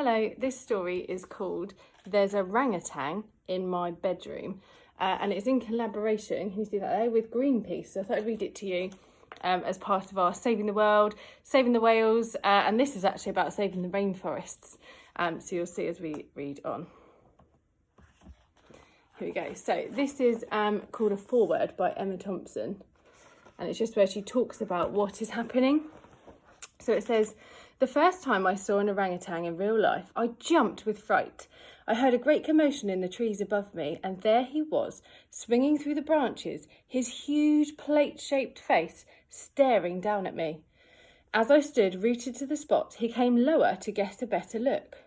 Hello, this story is called There's a Orangutan in My Bedroom, and it's in collaboration, can you see that there, with Greenpeace. So I thought I'd read it to you as part of our Saving the World, Saving the Whales, and this is actually about saving the rainforests. So you'll see as we read on. Here we go. So this is called A Foreword by Emma Thompson, and it's just where she talks about what is happening. So it says, "The first time I saw an orangutan in real life, I jumped with fright. I heard a great commotion in the trees above me, and there he was, swinging through the branches, his huge plate-shaped face staring down at me. As I stood rooted to the spot, he came lower to get a better look.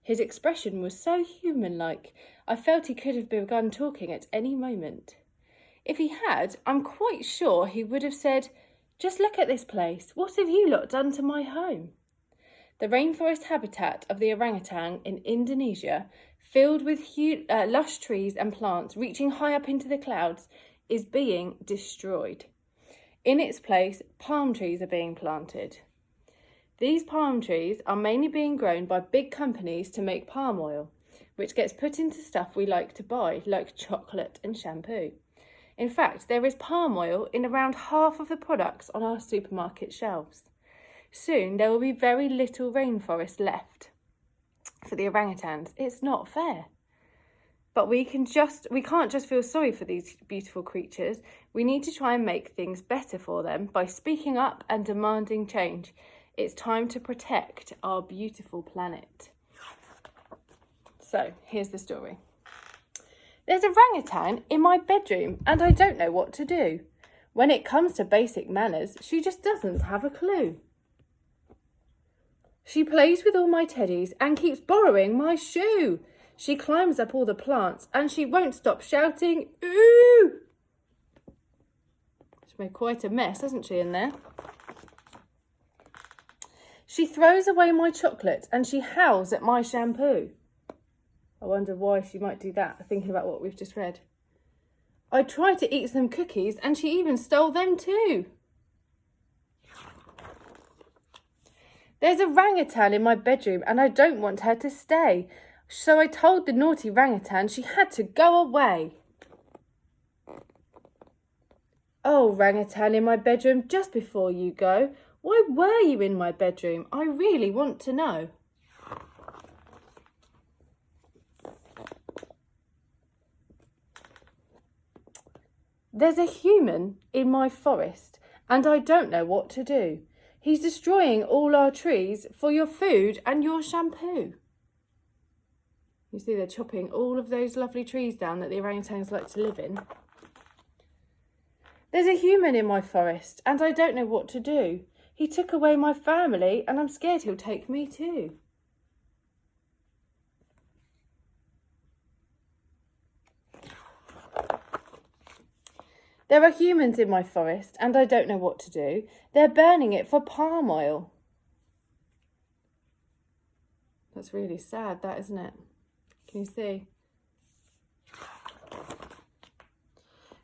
His expression was so human-like, I felt he could have begun talking at any moment. If he had, I'm quite sure he would have said, 'Just look at this place. What have you lot done to my home?' The rainforest habitat of the orangutan in Indonesia, filled with lush trees and plants reaching high up into the clouds, is being destroyed. In its place, palm trees are being planted. These palm trees are mainly being grown by big companies to make palm oil, which gets put into stuff we like to buy, like chocolate and shampoo. In fact, there is palm oil in around half of the products on our supermarket shelves. Soon there will be very little rainforest left for the orangutans. It's not fair. But we can't just feel sorry for these beautiful creatures. We need to try and make things better for them by speaking up and demanding change. It's time to protect our beautiful planet." So here's the story. "There's a orangutan in my bedroom and I don't know what to do. When it comes to basic manners, she just doesn't have a clue. She plays with all my teddies and keeps borrowing my shoe. She climbs up all the plants and she won't stop shouting, 'Ooh!' She's made quite a mess, hasn't she, in there? She throws away my chocolate and she howls at my shampoo." I wonder why she might do that, thinking about what we've just read. "I tried to eat some cookies and she even stole them too. There's a orangutan in my bedroom and I don't want her to stay. So I told the naughty orangutan she had to go away. Oh, orangutan in my bedroom, just before you go, why were you in my bedroom? I really want to know." "There's a human in my forest and I don't know what to do. He's destroying all our trees for your food and your shampoo." You see, they're chopping all of those lovely trees down that the orangutans like to live in. "There's a human in my forest and I don't know what to do. He took away my family and I'm scared he'll take me too." "There are humans in my forest and I don't know what to do. They're burning it for palm oil." That's really sad, that, isn't it? Can you see?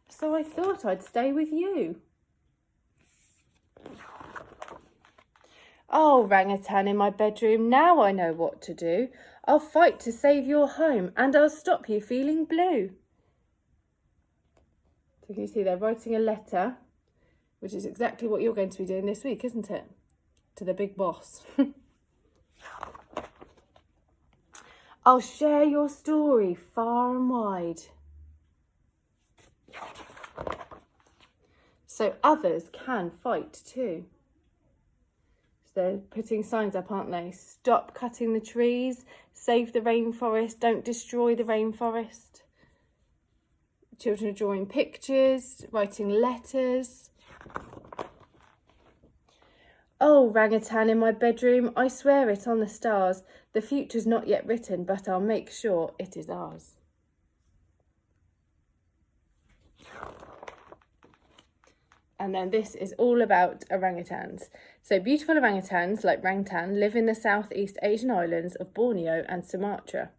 "So I thought I'd stay with you." Oh, orangutan in my bedroom, now I know what to do. I'll fight to save your home and I'll stop you feeling blue. So can you see they're writing a letter, which is exactly what you're going to be doing this week, isn't it? To the big boss. "I'll share your story far and wide, so others can fight too." So they're putting signs up, aren't they? Stop cutting the trees, save the rainforest, don't destroy the rainforest. Children are drawing pictures, writing letters. Oh, orangutan in my bedroom, I swear it on the stars. The future's not yet written, but I'll make sure it is ours. And then this is all about orangutans. So beautiful orangutans like Orangutan live in the Southeast Asian islands of Borneo and Sumatra.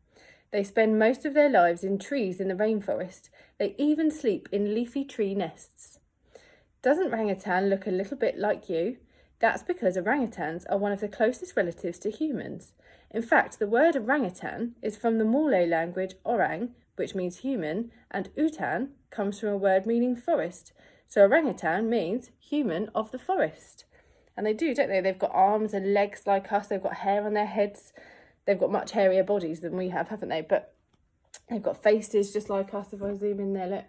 They spend most of their lives in trees in the rainforest. They even sleep in leafy tree nests. Doesn't orangutan look a little bit like you? That's because orangutans are one of the closest relatives to humans. In fact, the word orangutan is from the Malay language orang, which means human, and utan comes from a word meaning forest. So orangutan means human of the forest. And they do, don't they? They've got arms and legs like us. They've got hair on their heads. They've got much hairier bodies than we have, haven't they? But they've got faces just like us. If I zoom in there, look.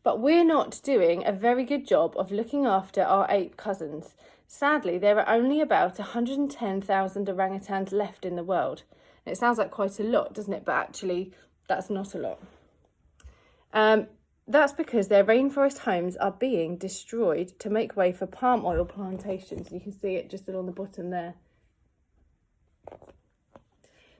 But we're not doing a very good job of looking after our ape cousins. Sadly, there are only about 110,000 orangutans left in the world. And it sounds like quite a lot, doesn't it? But actually, that's not a lot. That's because their rainforest homes are being destroyed to make way for palm oil plantations. You can see it just along the bottom there.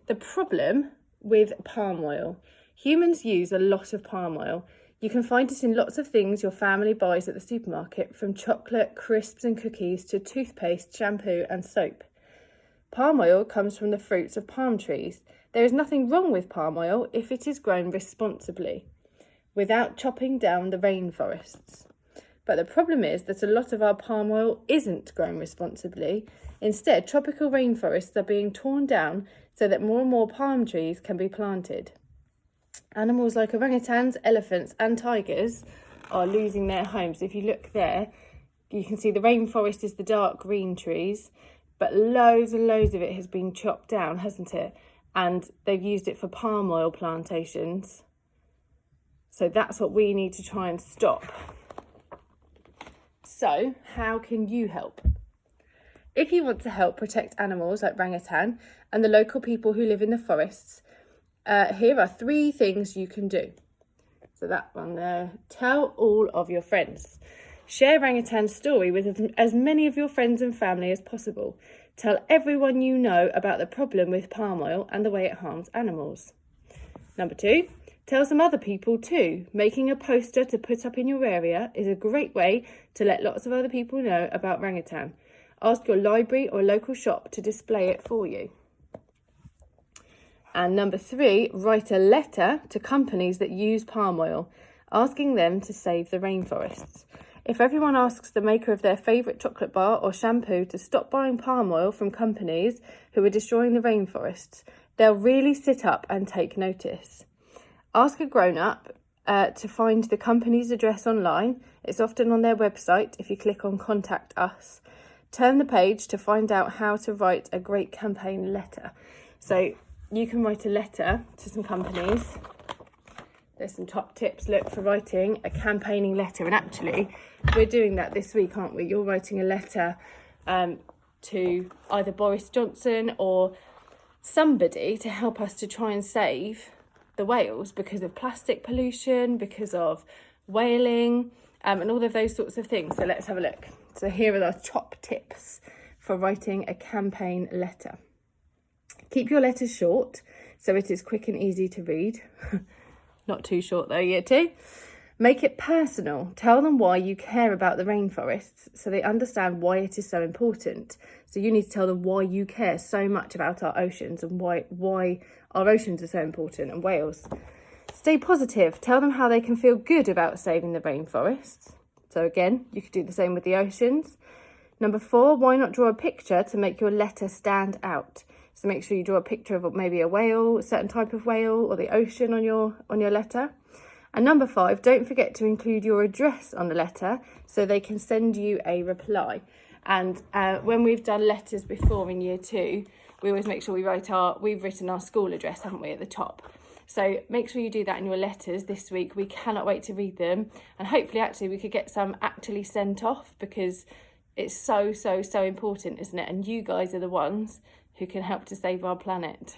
The problem with palm oil. Humans use a lot of palm oil. You can find it in lots of things your family buys at the supermarket, from chocolate, crisps and cookies to toothpaste, shampoo and soap. Palm oil comes from the fruits of palm trees. There is nothing wrong with palm oil if it is grown responsibly, without chopping down the rainforests. But the problem is that a lot of our palm oil isn't grown responsibly. Instead, tropical rainforests are being torn down so that more and more palm trees can be planted. Animals like orangutans, elephants and tigers are losing their homes. If you look there, you can see the rainforest is the dark green trees, but loads and loads of it has been chopped down, hasn't it? And they've used it for palm oil plantations. So that's what we need to try and stop. So how can you help? If you want to help protect animals like orangutan and the local people who live in the forests, here are 3 things you can do. So that one there. Tell all of your friends. Share orangutan's story with as many of your friends and family as possible. Tell everyone you know about the problem with palm oil and the way it harms animals. Number 2, tell some other people too. Making a poster to put up in your area is a great way to let lots of other people know about orangutan. Ask your library or local shop to display it for you. And number 3, write a letter to companies that use palm oil, asking them to save the rainforests. If everyone asks the maker of their favourite chocolate bar or shampoo to stop buying palm oil from companies who are destroying the rainforests, they'll really sit up and take notice. Ask a grown-up to find the company's address online. It's often on their website if you click on Contact Us. Turn the page to find out how to write a great campaign letter. So you can write a letter to some companies. There's some top tips, look, for writing a campaigning letter. And actually, we're doing that this week, aren't we? You're writing a letter to either Boris Johnson or somebody to help us to try and save the whales because of plastic pollution, because of whaling, and all of those sorts of things. So let's have a look. So here are the top tips for writing a campaign letter. Keep your letters short so it is quick and easy to read. Not too short though, year 2. Make it personal. Tell them why you care about the rainforests so they understand why it is so important. So you need to tell them why you care so much about our oceans and why our oceans are so important, and whales. Stay positive. Tell them how they can feel good about saving the rainforests. So again, you could do the same with the oceans. Number 4, why not draw a picture to make your letter stand out? So make sure you draw a picture of maybe a whale, a certain type of whale, or the ocean on your letter. And number 5, don't forget to include your address on the letter so they can send you a reply. And when we've done letters before in year 2, we always make sure we've written our school address, haven't we, at the top. So make sure you do that in your letters this week. We cannot wait to read them. And hopefully, actually, we could get some actually sent off because it's so, so, so important, isn't it? And you guys are the ones who can help to save our planet.